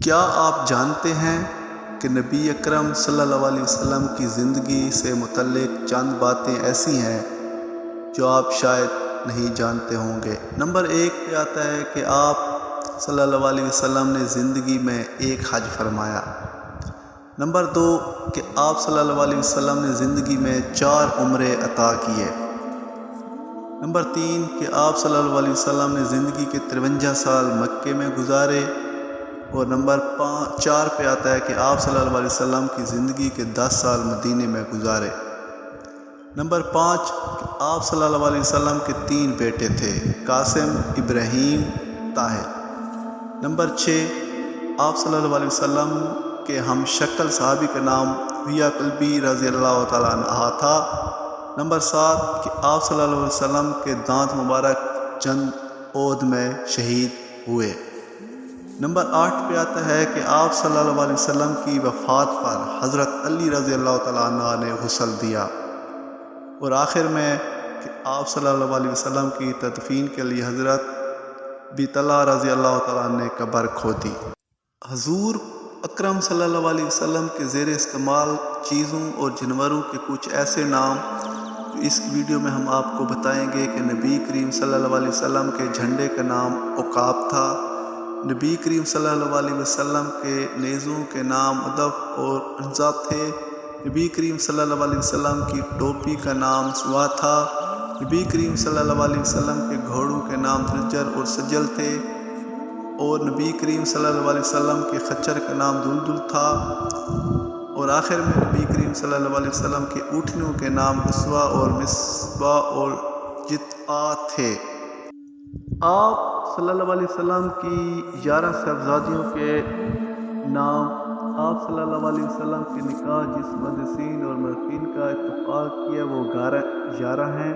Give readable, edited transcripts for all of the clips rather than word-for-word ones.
کیا آپ جانتے ہیں کہ نبی اکرم صلی اللہ علیہ وسلم کی زندگی سے متعلق چند باتیں ایسی ہیں جو آپ شاید نہیں جانتے ہوں گے۔ نمبر 1 پہ آتا ہے کہ آپ صلی اللہ علیہ وسلم نے زندگی میں ایک حج فرمایا۔ نمبر 2 کہ آپ صلی اللہ علیہ وسلم نے زندگی میں 4 عمرے عطا کیے۔ نمبر 3 کہ آپ صلی اللہ علیہ وسلم نے زندگی کے 53 سال مکے میں گزارے۔ اور نمبر 4 پہ آتا ہے کہ آپ صلی اللہ علیہ وسلم کی زندگی کے 10 سال مدینے میں گزارے۔ نمبر 5 کہ آپ صلی اللہ علیہ وسلم کے 3 بیٹے تھے، قاسم، ابراہیم، طاہر۔ نمبر 6 آپ صلی اللہ علیہ وسلم کے ہم شکل صحابی کا نام ویا کلبی رضی اللہ تعالیٰ عنہ تھا۔ نمبر 7 کہ آپ صلی اللہ علیہ وسلم کے دانت مبارک جنگ احد میں شہید ہوئے۔ نمبر 8 پہ آتا ہے کہ آپ صلی اللہ علیہ وسلم کی وفات پر حضرت علی رضی اللہ تعالیٰ عنہ نے غسل دیا۔ اور آخر میں کہ آپ صلی اللہ علیہ وسلم کی تدفین کے لیے حضرت ابی طلحہ رضی اللہ تعالیٰ عنہ نے قبر کھودی۔ حضور اکرم صلی اللہ علیہ وسلم کے زیر استعمال چیزوں اور جانوروں کے کچھ ایسے نام جو اس ویڈیو میں ہم آپ کو بتائیں گے کہ نبی کریم صلی اللہ علیہ وسلم کے جھنڈے کا نام عقاب تھا، نبی کریم صلی اللہ علیہ وسلم کے نیزوں کے نام ادف اور عنزہ تھے، نبی کریم صلی اللہ علیہ وسلم کی ٹوپی کا نام سوا تھا، نبی کریم صلی اللہ علیہ وسلم کے گھوڑوں کے نام درجر اور سجل تھے، اور نبی کریم صلی اللہ علیہ وسلم کے خچر کا نام دلدل تھا، اور آخر میں نبی کریم صلی اللہ علیہ وسلم کے اونٹنیوں کے نام اسوا اور مصباح اور جتعا تھے۔ آپ صلی اللہ علیہ وسلم کی 11 صاحبزادیوں کے نام، آپ صلی اللہ علیہ وسلم کے نکاح جس محدثین اور مورخین کا اتفاق کیا وہ 11 ہیں۔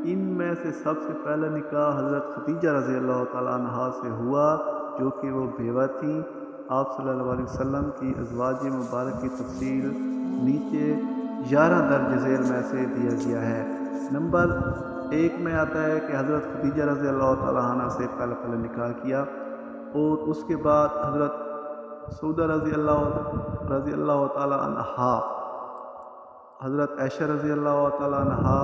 ان میں سے سب سے پہلا نکاح حضرت خدیجہ رضی اللہ تعالیٰ عنہا سے ہوا جو کہ وہ بیوہ تھیں۔ آپ صلی اللہ علیہ وسلم کی ازواج مبارک کی تفصیل نیچے 11 درج ذیل میں سے دیا گیا ہے۔ نمبر 1 میں آتا ہے کہ حضرت خدیجہ رضی اللہ تعالیٰ عنہ سے پہلا نکاح کیا، اور اس کے بعد حضرت سعودہ رضی اللہ تعالیٰ عنہا، حضرت عائشہ رضی اللہ تعالیٰ عنہا،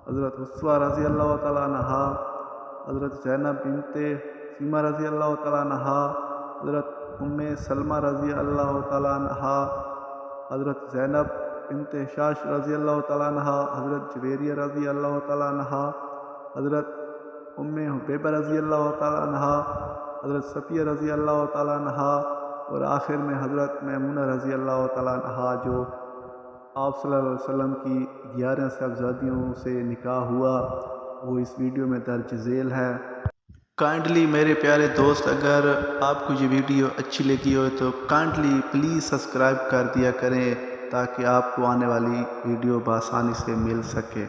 حضرت حفصہ رضی اللہ تعالیٰ عنہا، حضرت زینب بنت سیمہ رضی اللہ تعالیٰ عنہا، حضرت سلمہ رضی اللہ تعالیٰ عنہا، حضرت زینب بنت شاش رضی اللہ تعالیٰ عنہا، حضرت جویریہ رضی اللہ تعالیٰ عنہا، حضرت حبیبہ رضی اللہ تعالیٰ عنہا، حضرت صفیہ رضی اللہ تعالیٰ عنہا، اور آخر میں حضرت میمونہ رضی اللہ تعالیٰ عنہا جو آپ صلی اللہ علیہ وسلم کی 11 صاحبزادیوں سے نکاح ہوا، وہ اس ویڈیو میں درج ذیل ہے۔ کائنڈلی میرے پیارے دوست، اگر آپ کو یہ ویڈیو اچھی لگی ہو تو کائنڈلی پلیز سبسکرائب کر دیا کریں تاکہ آپ کو آنے والی ویڈیو بآسانی سے مل سکے۔